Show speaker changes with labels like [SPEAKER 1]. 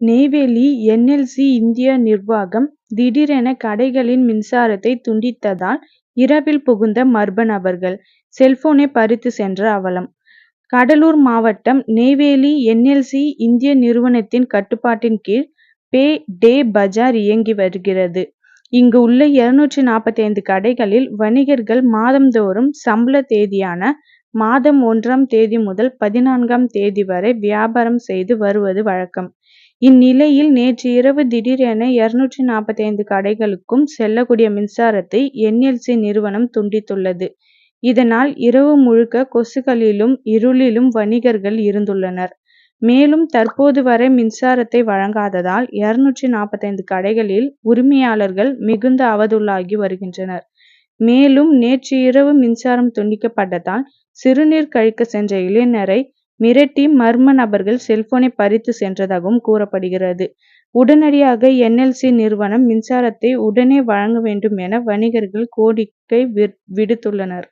[SPEAKER 1] Neyveli NLC India நிர்வாகம் திடீரென கடைகளின் மின்சாரத்தை துண்டித்ததால் இரவில் புகுந்த மர்ம நபர்கள் செல்போனை பறித்து சென்ற அவலம். கடலூர் மாவட்டம் நெய்வேலி என்எல்சி இந்திய நிறுவனத்தின் கட்டுப்பாட்டின் கீழ் பே டே பஜார் இயங்கி வருகிறது. இங்கு உள்ள 245 கடைகளில் வணிகர்கள் மாதந்தோறும் சம்பள தேதியான மாதம் 1ஆம் தேதி முதல் 14ஆம் தேதி வரை வியாபாரம் செய்து வருவது வழக்கம். இந்நிலையில் நேற்று இரவு திடீரென 245 கடைகளுக்கும் செல்லக்கூடிய மின்சாரத்தை என்எல்சி நிறுவனம் துண்டித்துள்ளது. இதனால் இரவு முழுக்க கொசுக்களிலும் இருளிலும் வணிகர்கள் இருந்துள்ளனர். மேலும் தற்போது வரை மின்சாரத்தை வழங்காததால் 245 கடைகளில் உரிமையாளர்கள் மிகுந்த அவதியுள்ளாகி வருகின்றனர். மேலும் நேற்று இரவு மின்சாரம் துண்டிக்கப்பட்டதால் சிறுநீர் கழிக்க சென்ற இளைஞரை மிரட்டி மர்ம நபர்கள் செல்போனை பறித்து சென்றதாகவும் கூறப்படுகிறது. உடனடியாக என்எல்சி நிறுவனம் மின்சாரத்தை உடனே வழங்க வேண்டும் என வணிகர்கள் கோரிக்கை விடுத்துள்ளனர்.